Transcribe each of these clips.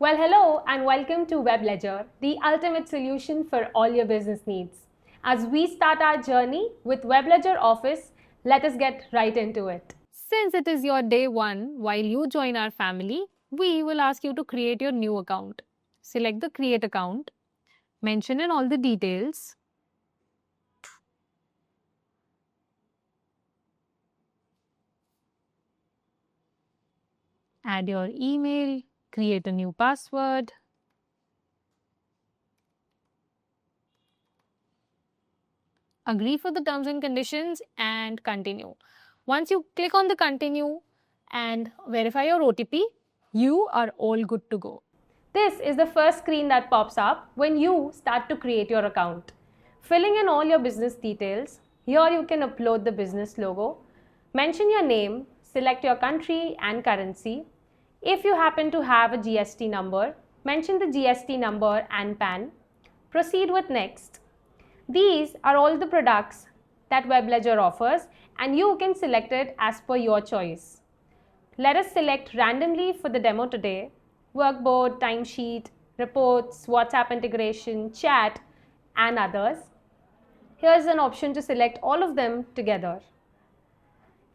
Well, hello and welcome to WebLedger, the ultimate solution for all your business needs. As we start our journey with WebLedger Office, let us get right into it. Since it is your day one while you join our family, we will ask you to create your new account. Select the Create Account, mention in all the details, add your email, create a new password, agree for the terms and conditions, and continue. Once you click on the continue and verify your OTP, you are all good to go. This is the first screen that pops up when you start to create your account. Filling in all your business details, here you can upload the business logo, mention your name, select your country and currency. If you happen to have a GST number, mention the GST number and PAN. Proceed with next. These are all the products that WebLedger offers and you can select it as per your choice. Let us select randomly for the demo today: workboard, timesheet, reports, WhatsApp integration, chat, and others. Here's an option to select all of them together.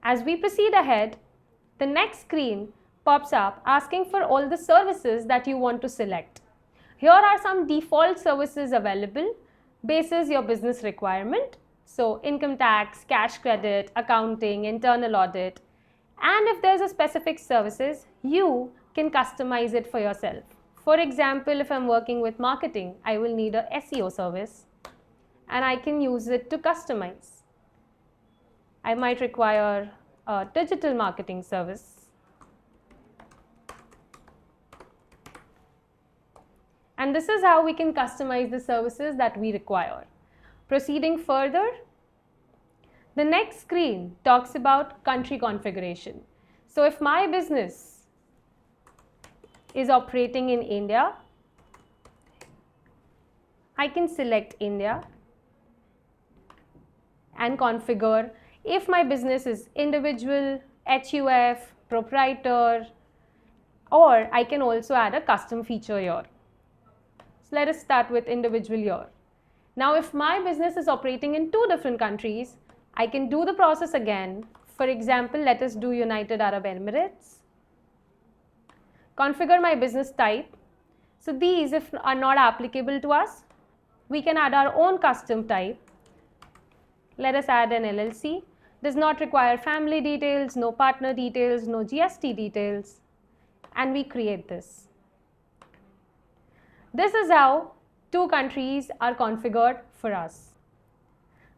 As we proceed ahead, the next screen pops up asking for all the services that you want to select. Here are some default services available basis your business requirement. So income tax, cash credit, accounting, internal audit. And if there's a specific services, you can customize it for yourself. For example, if I'm working with marketing, I will need a SEO service and I can use it to customize. I might require a digital marketing service. And this is how we can customize the services that we require. Proceeding further, the next screen talks about country configuration. So if my business is operating in India, I can select India and configure if my business is individual, HUF, proprietor, or I can also add a custom feature here. So let us start with individual here. Now if my business is operating in two different countries, I can do the process again. For example, let us do United Arab Emirates. Configure my business type. So these, if are not applicable to us, we can add our own custom type. Let us add an LLC. Does not require family details, no partner details, no GST details. And we create this. This is how two countries are configured for us.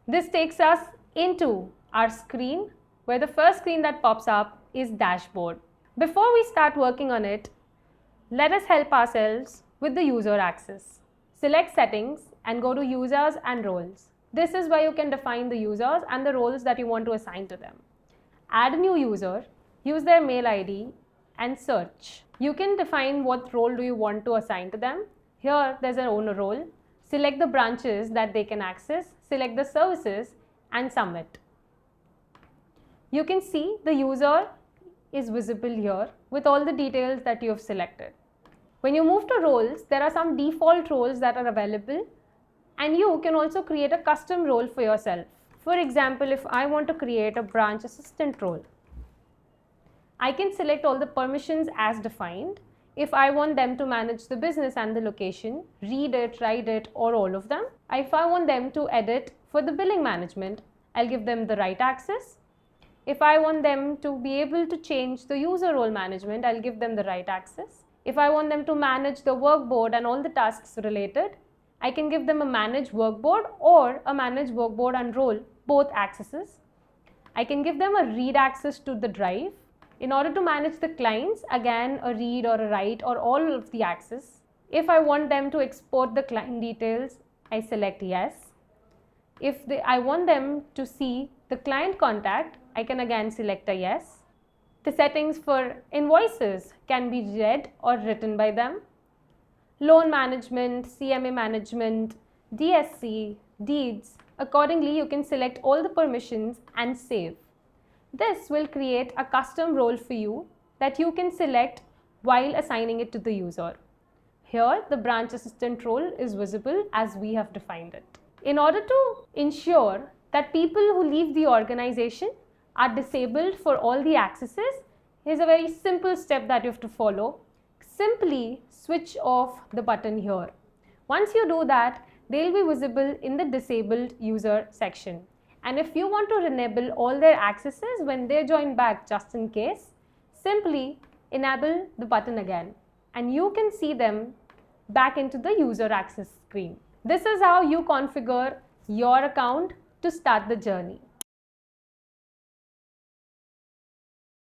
This takes us into our screen, where the first screen that pops up is dashboard. Before we start working on it, let us help ourselves with the user access. Select settings and go to users and roles. This is where you can define the users and the roles that you want to assign to them. Add a new user, use their mail ID and search. You can define what role do you want to assign to them. Here there's an owner role. Select the branches that they can access, select the services and submit. You can see the user is visible here with all the details that you have selected. When you move to roles, there are some default roles that are available and you can also create a custom role for yourself. For example, if I want to create a branch assistant role, I can select all the permissions as defined. If I want them to manage the business and the location, read it, write it, or all of them. If I want them to edit for the billing management, I'll give them the right access. If I want them to be able to change the user role management, I'll give them the right access. If I want them to manage the workboard and all the tasks related, I can give them a manage workboard or a manage workboard and role, both accesses. I can give them a read access to the drive. In order to manage the clients, again a read or a write or all of the access. If I want them to export the client details, I select yes. If I want them to see the client contact, I can again select a yes. The settings for invoices can be read or written by them. Loan management, CMA management, DSC, deeds. Accordingly, you can select all the permissions and save. This will create a custom role for you that you can select while assigning it to the user. Here, the branch assistant role is visible as we have defined it. In order to ensure that people who leave the organization are disabled for all the accesses, here's a very simple step that you have to follow. Simply switch off the button here. Once you do that, they'll be visible in the disabled user section. And if you want to enable all their accesses when they join back just in case, simply enable the button again and you can see them back into the user access screen. This is how you configure your account to start the journey.